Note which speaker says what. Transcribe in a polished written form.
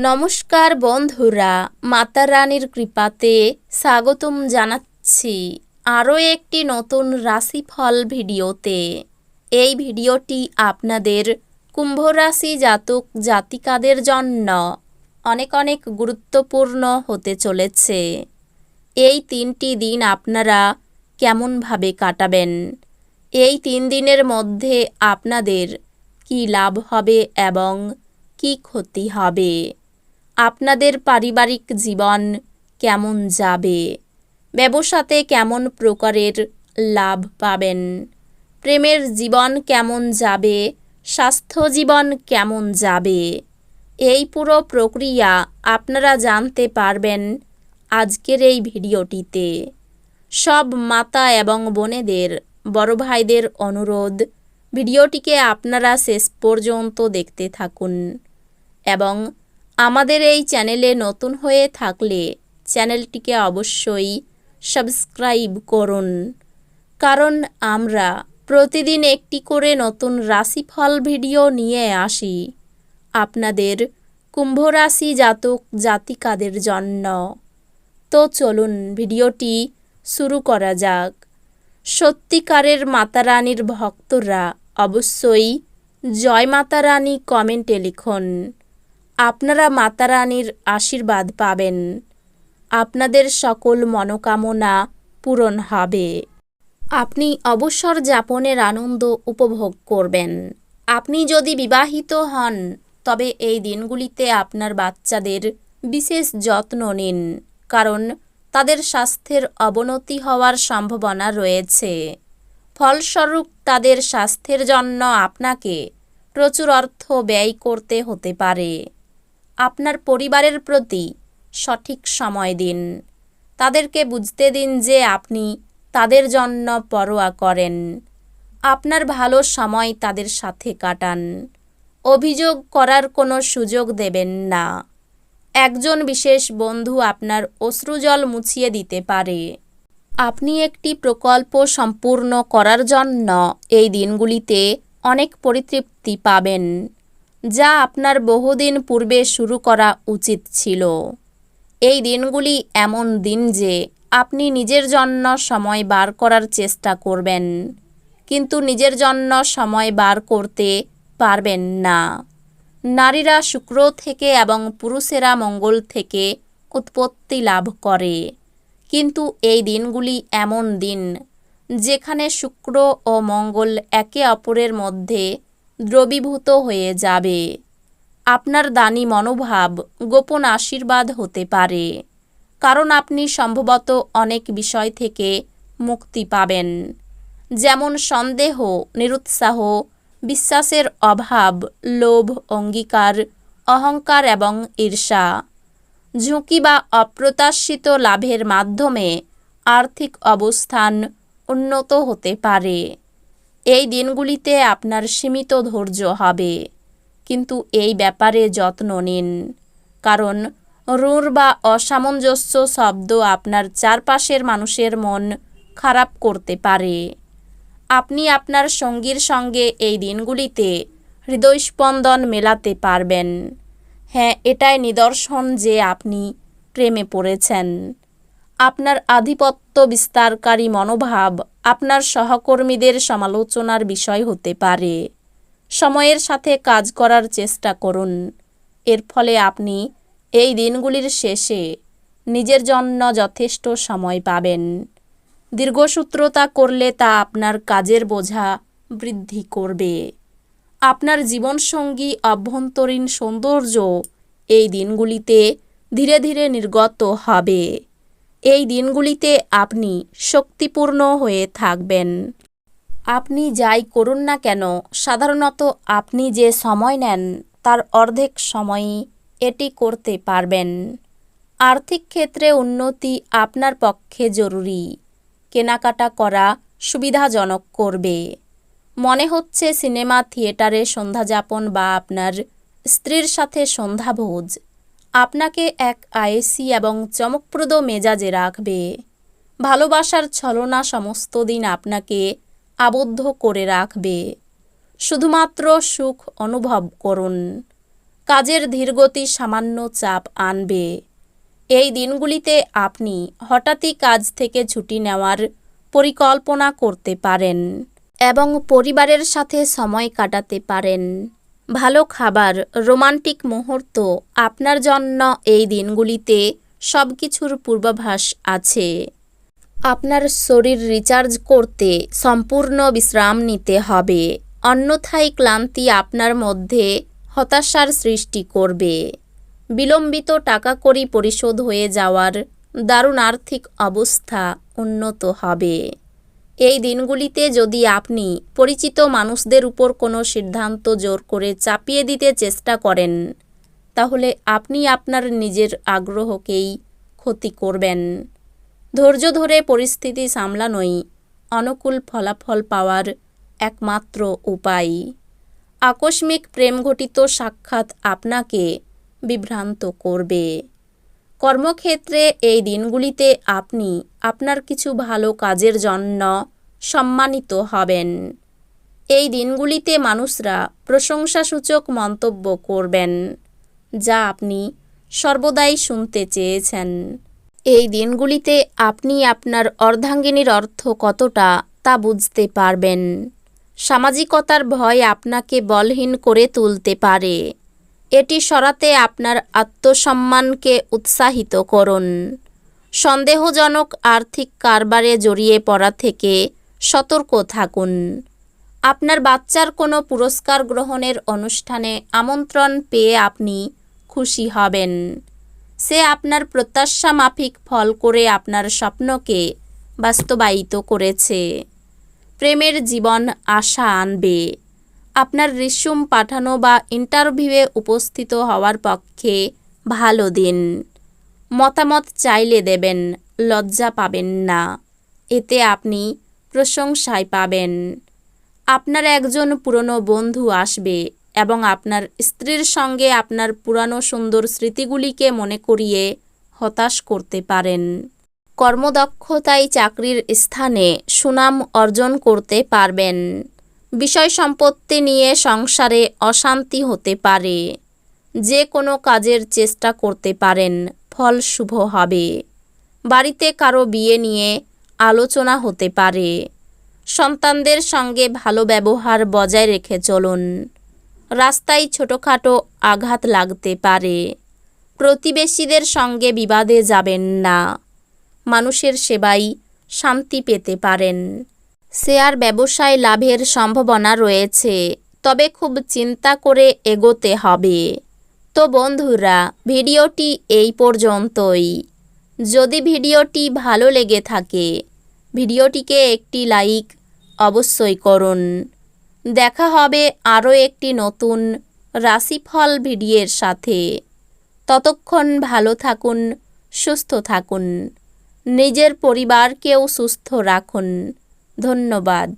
Speaker 1: নমস্কার বন্ধুরা, মাতা রানীর কৃপাতে স্বাগতম জানাচ্ছি আরও একটি নতুন রাশিফল ভিডিওতে। এই ভিডিওটি আপনাদের কুম্ভ রাশি জাতক জাতিকাদের জন্য অনেক অনেক গুরুত্বপূর্ণ হতে চলেছে। এই 3টি দিন আপনারা কেমনভাবে কাটাবেন, এই 3 দিনের মধ্যে আপনাদের কি লাভ হবে এবং কি ক্ষতি হবে, আপনাদের পারিবারিক জীবন কেমন যাবে, ব্যবসাতে কেমন প্রকারের লাভ পাবেন, প্রেমের জীবন কেমন যাবে, স্বাস্থ্য জীবন কেমন যাবে, এই পুরো প্রক্রিয়া আপনারা জানতে পারবেন আজকের এই ভিডিওটিতে। সব মাতা এবং বোনেদের, বড় ভাইদের অনুরোধ, ভিডিওটিকে আপনারা শেষ পর্যন্ত দেখতে থাকুন এবং আমাদের এই চ্যানেলে নতুন হয়ে থাকলে চ্যানেলটিকে অবশ্যই সাবস্ক্রাইব করুন, কারণ আমরা প্রতিদিন একটি করে নতুন রাশিফল ভিডিও নিয়ে আসি আপনাদের কুম্ভ রাশি জাতক জাতিকাদের জন্য। তো চলুন ভিডিওটি শুরু করা যাক। সত্যিকারের মাতা রানীর ভক্তরা অবশ্যই জয় মাতা রানী কমেন্টে লিখুন। আপনারা মাতা রানীর আশীর্বাদ পাবেন, আপনাদের সকল মনোকামনা পূরণ হবে, আপনি অবসর যাপনের আনন্দ উপভোগ করবেন। আপনি যদি বিবাহিত হন তবে এই দিনগুলিতে আপনার বাচ্চাদের বিশেষ যত্ন নিন, কারণ তাদের স্বাস্থ্যের অবনতি হওয়ার সম্ভাবনা রয়েছে। ফলস্বরূপ তাদের স্বাস্থ্যের জন্য আপনাকে প্রচুর অর্থ ব্যয় করতে হতে পারে। আপনার পরিবারের প্রতি সঠিক সময় দিন, তাদেরকে বুঝতে দিন যে আপনি তাদের জন্য পরোয়া করেন। আপনার ভালো সময় তাদের সাথে কাটান, অভিযোগ করার কোনো সুযোগ দেবেন না। একজন বিশেষ বন্ধু আপনার অশ্রুজল মুছিয়ে দিতে পারে। আপনি একটি প্রকল্প সম্পূর্ণ করার জন্য এই দিনগুলিতে অনেক পরিতৃপ্তি পাবেন, যা আপনার বহুদিন পূর্বে শুরু করা উচিত ছিল। এই দিনগুলি এমন দিন যে আপনি নিজের জন্য সময় বার করার চেষ্টা করবেন, কিন্তু নিজের জন্য সময় বার করতে পারবেন না। নারীরা শুক্র থেকে এবং পুরুষেরা মঙ্গল থেকে উৎপত্তি লাভ করে, কিন্তু এই দিনগুলি এমন দিন যেখানে শুক্র ও মঙ্গল একে অপরের মধ্যে দ্রবীভূত হয়ে যাবে। আপনার দানী মনোভাব গোপন আশীর্বাদ হতে পারে, কারণ আপনি সম্ভবত অনেক বিষয় থেকে মুক্তি পাবেন, যেমন সন্দেহ, নিরুৎসাহ, বিশ্বাসের অভাব, লোভ, অঙ্গীকার, অহংকার এবং ঈর্ষা। ঝুঁকি বা অপ্রত্যাশিত লাভের মাধ্যমে আর্থিক অবস্থান উন্নত হতে পারে। এই দিনগুলিতে আপনার সীমিত ধৈর্য হবে, কিন্তু এই ব্যাপারে যত্ন নিন, কারণ রূঢ় বা অসামঞ্জস্য শব্দ আপনার চারপাশের মানুষের মন খারাপ করতে পারে। আপনি আপনার সঙ্গীর সঙ্গে এই দিনগুলিতে হৃদয়স্পন্দন মেলাতে পারবেন। হ্যাঁ, এটাই নিদর্শন যে আপনি প্রেমে পড়েছেন। আপনার আধিপত্য বিস্তারকারী মনোভাব আপনার সহকর্মীদের সমালোচনার বিষয় হতে পারে। সময়ের সাথে কাজ করার চেষ্টা করুন, এর ফলে আপনি এই দিনগুলির শেষে নিজের জন্য যথেষ্ট সময় পাবেন। দীর্ঘসূত্রতা করলে তা আপনার কাজের বোঝা বৃদ্ধি করবে। আপনার জীবনসঙ্গী অভ্যন্তরীণ সৌন্দর্য এই দিনগুলিতে ধীরে ধীরে নির্গত হবে। এই দিনগুলিতে আপনি শক্তিপূর্ণ হয়ে থাকবেন। আপনি যাই করুন না কেন, সাধারণত আপনি যে সময় নেন তার অর্ধেক সময়ই এটি করতে পারবেন। আর্থিক ক্ষেত্রে উন্নতি আপনার পক্ষে জরুরি। কেনাকাটা করা সুবিধাজনক করবে। মনে হচ্ছে সিনেমা, থিয়েটারে সন্ধ্যাযাপন বা আপনার স্ত্রীর সাথে সন্ধ্যাভোজ আপনাকে এক আয়েসি এবং চমকপ্রদ মেজাজে রাখবে। ভালোবাসার ছলনা সমস্ত দিন আপনাকে আবদ্ধ করে রাখবে। শুধুমাত্র সুখ অনুভব করুন। কাজের ধীরগতি সামান্য চাপ আনবে। এই দিনগুলিতে আপনি হঠাৎই কাজ থেকে ছুটি নেওয়ার পরিকল্পনা করতে পারেন এবং পরিবারের সাথে সময় কাটাতে পারেন। ভালো খাবার, রোমান্টিক মুহূর্ত আপনার জন্য এই দিনগুলিতে সবকিছুর পূর্বাভাস আছে। আপনার শরীর রিচার্জ করতে সম্পূর্ণ বিশ্রাম নিতে হবে, অন্যথায় ক্লান্তি আপনার মধ্যে হতাশার সৃষ্টি করবে। বিলম্বিত টাকাকড়ি পরিশোধ হয়ে যাওয়ার দারুণ আর্থিক অবস্থা উন্নত হবে। এই দিনগুলিতে যদি আপনি পরিচিত মানুষদের উপর কোনো সিদ্ধান্ত জোর করে চাপিয়ে দিতে চেষ্টা করেন, তাহলে আপনি আপনার নিজের আগ্রহকেই ক্ষতি করবেন। ধৈর্য ধরে পরিস্থিতি সামলানোই অনুকূল ফলাফল পাওয়ার একমাত্র উপায়। আকস্মিক প্রেমঘটিত সাক্ষাৎ আপনাকে বিভ্রান্ত করবে। কর্মক্ষেত্রে এই দিনগুলিতে আপনি আপনার কিছু ভালো কাজের জন্য সম্মানিত হবেন। এই দিনগুলিতে মানুষরা প্রশংসাসূচক মন্তব্য করবেন, যা আপনি সর্বদাই শুনতে চেয়েছেন। এই দিনগুলিতে আপনি আপনার অর্ধাঙ্গিনীর অর্থ কতটা তা বুঝতে পারবেন। সামাজিকতার ভয় আপনাকে বলহীন করে তুলতে পারে। এটি সরাতে আপনার আত্মসম্মানকে উৎসাহিত করুন। সন্দেহজনক আর্থিক কারবারে জড়িয়ে পড়া থেকে সতর্ক থাকুন। আপনার বাচ্চার কোনো পুরস্কার গ্রহণের অনুষ্ঠানে আমন্ত্রণ পেয়ে আপনি খুশি হবেন। সে আপনার প্রত্যাশা মাফিক ফল করে আপনার স্বপ্নকে বাস্তবায়িত করেছে। প্রেমের জীবন আশা আনবে। আপনার রিস্যুম পাঠানো বা ইন্টারভিউয়ে উপস্থিত হওয়ার পক্ষে ভালো দিন। মতামত চাইলে দেবেন, লজ্জা পাবেন না। এতে আপনি প্রশংসায় পাবেন। আপনার একজন পুরনো বন্ধু আসবে এবং আপনার স্ত্রীর সঙ্গে আপনার পুরানো সুন্দর স্মৃতিগুলিকে মনে করিয়ে হতাশ করতে পারেন। কর্মদক্ষতায় চাকরির স্থানে সুনাম অর্জন করতে পারবেন। বিষয় সম্পত্তি নিয়ে সংসারে অশান্তি হতে পারে। যে কোনো কাজের চেষ্টা করতে পারেন, ফল শুভ হবে। বাড়িতে কারো বিয়ে নিয়ে আলোচনা হতে পারে। সন্তানদের সঙ্গে ভালো ব্যবহার বজায় রেখে চলুন। রাস্তায় ছোটোখাটো আঘাত লাগতে পারে। প্রতিবেশীদের সঙ্গে বিবাদে যাবেন না। মানুষের সেবায় শান্তি পেতে পারেন। শেয়ার ব্যবসায় লাভের সম্ভাবনা রয়েছে, তবে খুব চিন্তা করে এগোতে হবে। তো বন্ধুরা, ভিডিওটি এই পর্যন্তই। যদি ভিডিওটি ভালো লেগে থাকে, ভিডিওটিকে একটি লাইক অবশ্যই করুন। দেখা হবে আরও একটি নতুন রাশিফল ভিডিওর সাথে। ততক্ষণ ভালো থাকুন, সুস্থ থাকুন, নিজের পরিবারকেও সুস্থ রাখুন। ধন্যবাদ।